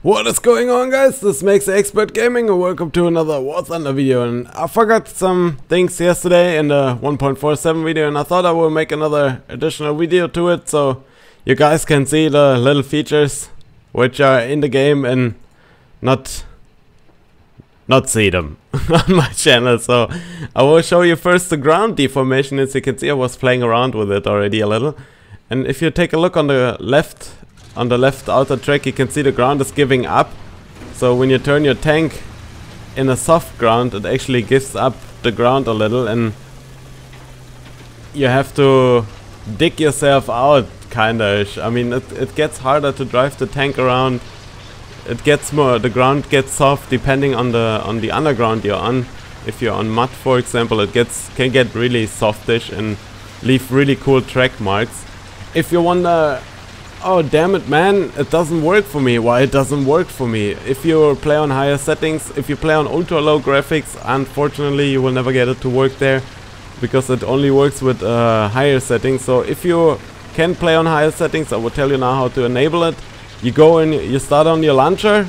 What is going on, guys? This makes Expert Gaming and welcome to another War Thunder video. And I forgot some things yesterday in the 1.47 video and I thought I will make another additional video to it so you guys can see the little features which are in the game and not see them on my channel. So I will show you first the ground deformation. As you can see, I was playing around with it already a little. And if you take a look on the left outer track, you can see the ground is giving up. So when you turn your tank in a soft ground, it actually gives up the ground a little and you have to dig yourself out, kinda-ish. I mean, it gets harder to drive the tank around. It gets more, the ground gets soft depending on the underground you're on. If you're on mud, for example, it can get really softish and leave really cool track marks. If you wonder, oh damn it man, it doesn't work for me. Why it doesn't work for me? If you play on higher settings, if you play on ultra low graphics, unfortunately you will never get it to work there because it only works with higher settings. So if you can play on higher settings, I will tell you now how to enable it. You go and you start on your launcher.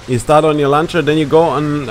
Then you go on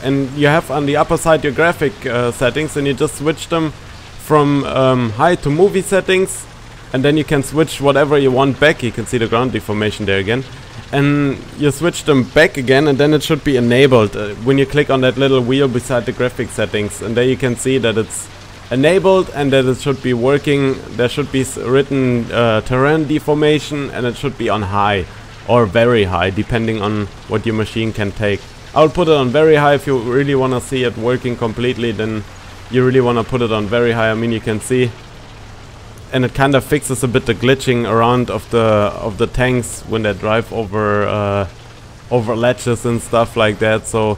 and you have on the upper side your graphic settings, and you just switch them from high to movie settings. And then you can switch whatever you want back. You can see the ground deformation there again. And you switch them back again and then it should be enabled when you click on that little wheel beside the graphic settings. And there you can see that it's enabled and that it should be working. There should be written terrain deformation and it should be on high or very high depending on what your machine can take. I'll put it on very high. If you really want to see it working completely, then you really want to put it on very high. I mean, you can see, and it kind of fixes a bit the glitching around of the tanks when they drive over ledges and stuff like that. So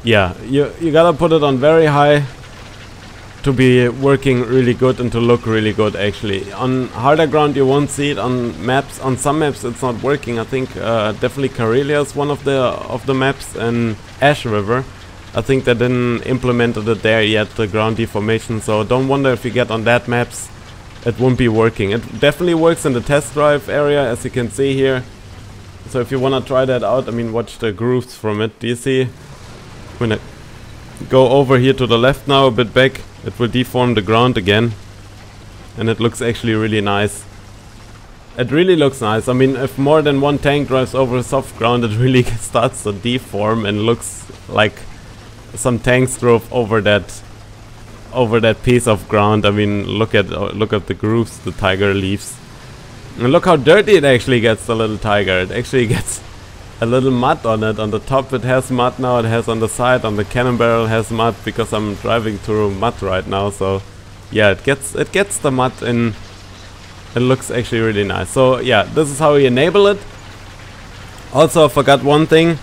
yeah, you gotta put it on very high to be working really good and to look really good. Actually, on harder ground you won't see it. On maps, on some maps it's not working. I think definitely Karelia is one of the maps, and Ash River. I think they didn't implement it there yet, the ground deformation. So don't wonder if you get on that maps, it won't be working. It definitely works in the test drive area, as you can see here. So if you wanna try that out, I mean, watch the grooves from it. Do you see? When I go over here to the left now, a bit back, it will deform the ground again. And it looks actually really nice. It really looks nice. I mean, if more than one tank drives over soft ground, it really starts to deform and looks like some tanks drove over that piece of ground. I mean, look at the grooves the tiger leaves, and look how dirty it actually gets. The little tiger, it actually gets a little mud on it. On the top it has mud now, it has on the side, on the cannon barrel has mud because I'm driving through mud right now. So yeah, it gets the mud in. It looks actually really nice. So yeah, this is how we enable it. Also, I forgot one thing,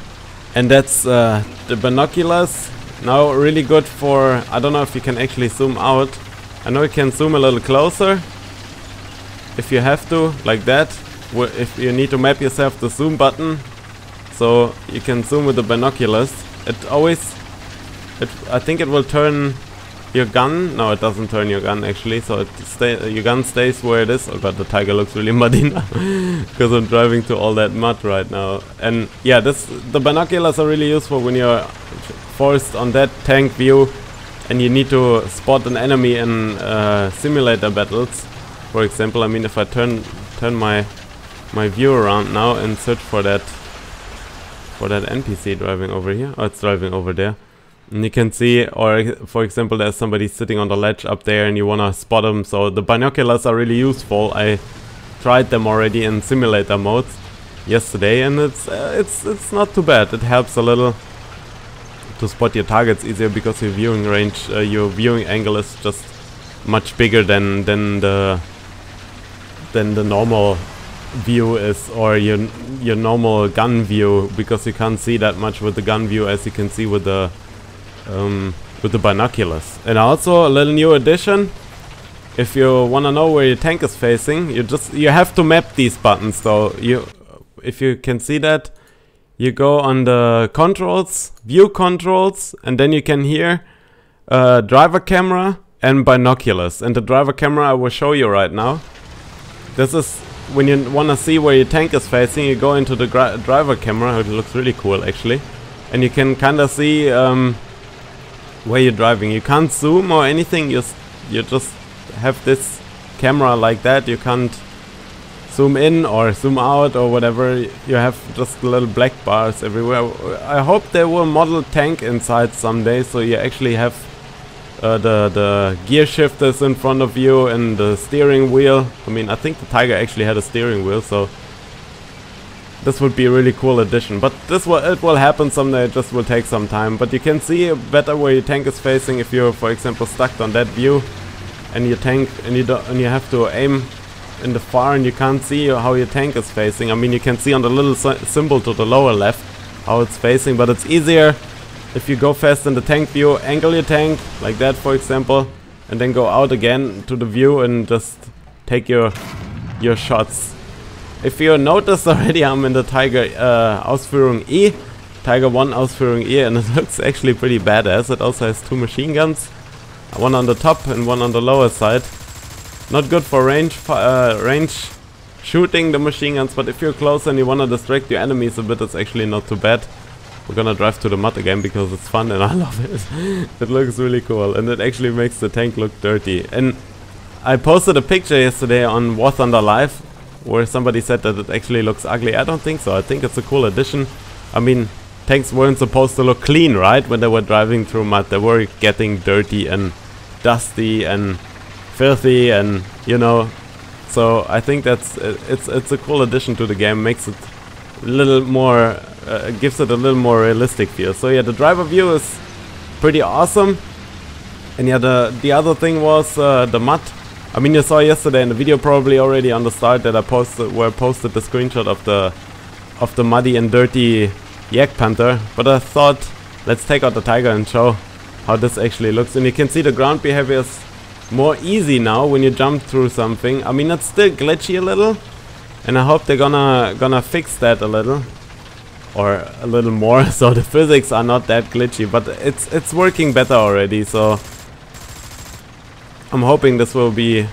and that's the binoculars. Now really good for, I don't know if you can actually zoom out. I know you can zoom a little closer if you have to, like that. If you need to map yourself the zoom button, so you can zoom with the binoculars. I think it will turn your gun. No, it doesn't turn your gun actually, so your gun stays where it is. Oh god, the tiger looks really muddy now because I'm driving through all that mud right now. And yeah, the binoculars are really useful when you're forced on that tank view and you need to spot an enemy in simulator battles, for example. I mean, if I turn my view around now and search for that NPC driving over here, oh, it's driving over there, and you can see, or for example, there's somebody sitting on the ledge up there and you wanna spot him. So the binoculars are really useful. I tried them already in simulator modes yesterday, and it's not too bad. It helps a little to spot your targets easier because your viewing range, your viewing angle is just much bigger than the normal view is, or your normal gun view, because you can't see that much with the gun view as you can see with the binoculars. And also a little new addition: if you wanna know where your tank is facing, you have to map these buttons. So if you can see that, you go on the controls, view controls, and then you can hear driver camera and binoculars. And the driver camera I will show you right now. This is when you wanna see where your tank is facing, you go into the driver camera. It looks really cool actually, and you can kinda see where you're driving. You can't zoom or anything. You just have this camera like that. You can't zoom in or zoom out or whatever. You have just little black bars everywhere. I hope they will model tank inside someday, so you actually have the gear shifters in front of you and the steering wheel. I mean, I think the Tiger actually had a steering wheel, so this would be a really cool addition. But it will happen someday. It just will take some time. But you can see better where your tank is facing if you're, for example, stuck on that view, and your tank and you have to aim in the far and you can't see how your tank is facing. I mean, you can see on the little symbol to the lower left how it's facing, but it's easier if you go fast in the tank view, angle your tank like that, for example, and then go out again to the view and just take your shots. If you noticed already, I'm in the Tiger Ausführung E, Tiger 1 Ausführung E, and it looks actually pretty badass. It also has 2 machine guns, one on the top and one on the lower side. Not good for range shooting, the machine guns, but if you're close and you want to distract your enemies a bit, it's actually not too bad. We're gonna drive to the mud again because it's fun and I love it. It looks really cool and it actually makes the tank look dirty. And I posted a picture yesterday on War Thunder Live where somebody said that it actually looks ugly. I don't think so. I think it's a cool addition. I mean, tanks weren't supposed to look clean, right? When they were driving through mud, they were getting dirty and dusty and filthy, and you know. So I think that's it's a cool addition to the game. Makes it a little more, gives it a little more realistic feel. So yeah, the driver view is pretty awesome. And yeah, the other thing was the mud. I mean, you saw yesterday in the video probably already on the start that I posted the screenshot of the muddy and dirty Yak Panther. But I thought, let's take out the Tiger and show how this actually looks. And you can see the ground behavior is more easy now when you jump through something. I mean, it's still glitchy a little, and I hope they're gonna fix that a little, or a little more, so the physics are not that glitchy. But it's working better already, so I'm hoping this will get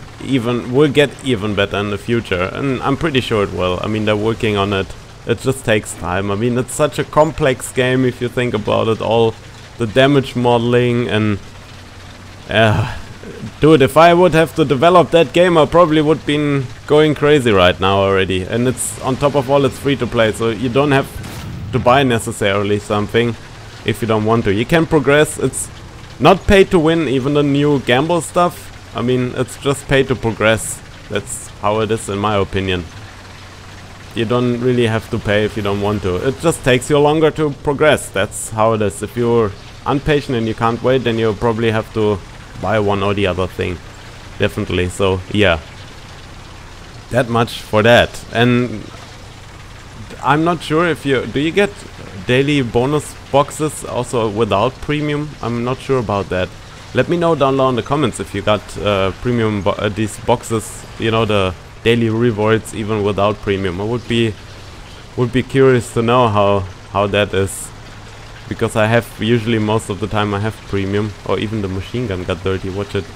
even better in the future, and I'm pretty sure it will. I mean, they're working on it. It just takes time. I mean, it's such a complex game if you think about it all, the damage modeling and dude, if I would have to develop that game, I probably would been going crazy right now already. And it's on top of all, it's free to play, so you don't have to buy necessarily something if you don't want to. You can progress. It's not pay to win, even the new gamble stuff. I mean, it's just pay to progress. That's how it is in my opinion. You don't really have to pay if you don't want to. It just takes you longer to progress. That's how it is. If you're impatient and you can't wait, then you probably have to buy one or the other thing. Definitely. So yeah, that much for that. And I'm not sure if do you get daily bonus boxes also without premium? I'm not sure about that. Let me know down below in the comments if you got premium these boxes, you know, the daily rewards even without premium. I would be curious to know how that is, because I have usually most of the time I have premium. Or even the machine gun got dirty. Watch it.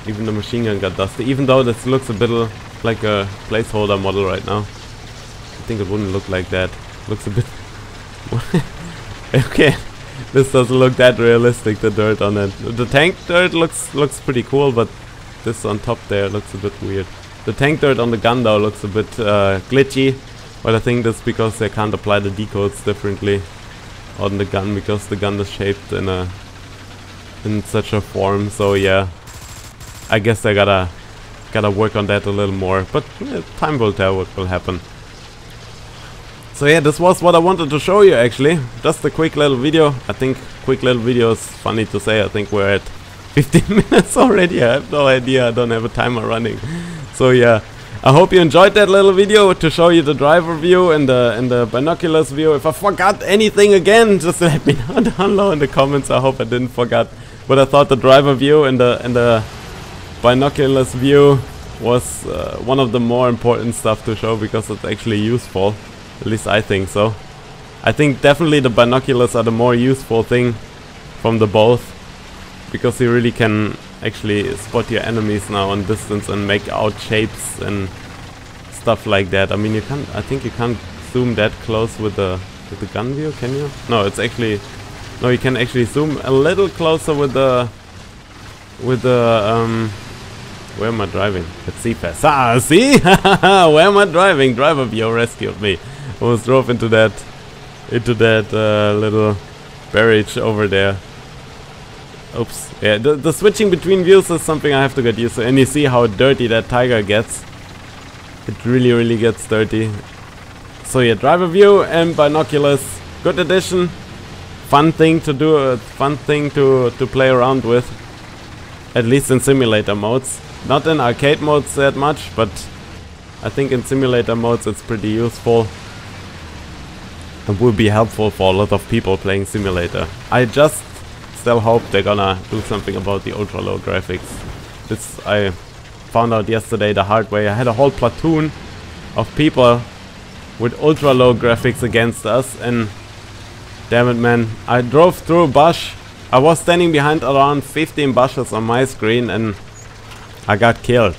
Even the machine gun got dusty. Even though this looks a bit like a placeholder model right now. I think it wouldn't look like that. Looks a bit okay. This doesn't look that realistic, the dirt on it. The tank dirt looks pretty cool, but this on top there looks a bit weird. The tank dirt on the gun though looks a bit glitchy, but I think that's because they can't apply the decodes differently on the gun, because the gun is shaped in such a form. So yeah, I guess they gotta work on that a little more, but yeah, time will tell what will happen. So yeah, this was what I wanted to show you actually. Just a quick little video. I think quick little video is funny to say. I think we're at 15 minutes already. I have no idea. I don't have a timer running. So yeah, I hope you enjoyed that little video to show you the driver view and the binoculars view. If I forgot anything again, just let me know down below in the comments. I hope I didn't forget. But I thought the driver view and the binoculars view was one of the more important stuff to show, because it's actually useful. At least I think so. I think definitely the binoculars are the more useful thing from the both, because you really can actually spot your enemies now on distance and make out shapes and stuff like that. I mean, you can't. I think you can't zoom that close with the gun view, can you? No, it's actually. No, you can actually zoom a little closer with the. Where am I driving? Let's see fast. Ah, see? Where am I driving? Driver view rescued me. Almost drove into that little barrage over there. Oops. Yeah, the switching between views is something I have to get used to. And you see how dirty that Tiger gets. It really gets dirty. So yeah, driver view and binoculars. Good addition. Fun thing to do. Fun thing to play around with. At least in simulator modes. Not in arcade modes that much, but I think in simulator modes it's pretty useful. It will be helpful for a lot of people playing simulator. I just still hope they're gonna do something about the ultra low graphics. This I found out yesterday the hard way. I had a whole platoon of people with ultra low graphics against us, and damn it, man, I drove through a bush. I was standing behind around 15 bushes on my screen and I got killed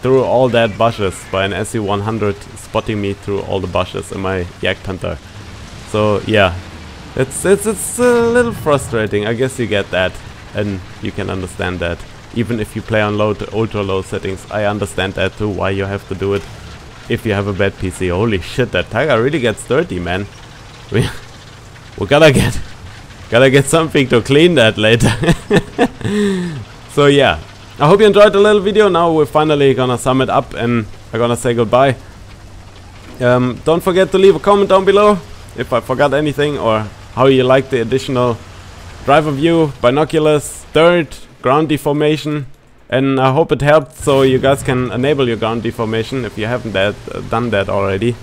through all that bushes by an SU-100 spotting me through all the bushes in my Yak Panther. So yeah, it's a little frustrating. I guess you get that and you can understand that. Even if you play on low to ultra low settings, I understand that too, why you have to do it if you have a bad PC. Holy shit, that Tiger really gets dirty, man. We gotta get something to clean that later. So yeah, I hope you enjoyed the little video. Now we're finally gonna sum it up and I'm gonna say goodbye. Don't forget to leave a comment down below if I forgot anything or how you like the additional driver view, binoculars, third, ground deformation, and I hope it helped so you guys can enable your ground deformation if you haven't done that already.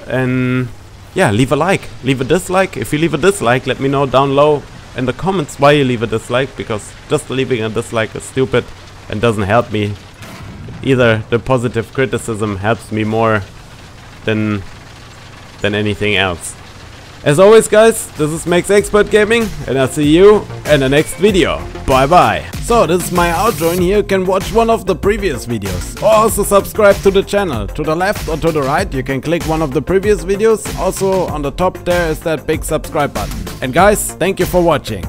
And yeah, leave a like, leave a dislike. If you leave a dislike, let me know down below in the comments why you leave a dislike, because just leaving a dislike is stupid and doesn't help me. Either the positive criticism helps me more than anything else. As always guys, this is Max Expert Gaming and I'll see you in the next video. Bye bye. So this is my outro, and here you can watch one of the previous videos. Or also subscribe to the channel. To the left or to the right you can click one of the previous videos. Also on the top there is that big subscribe button. And guys, thank you for watching.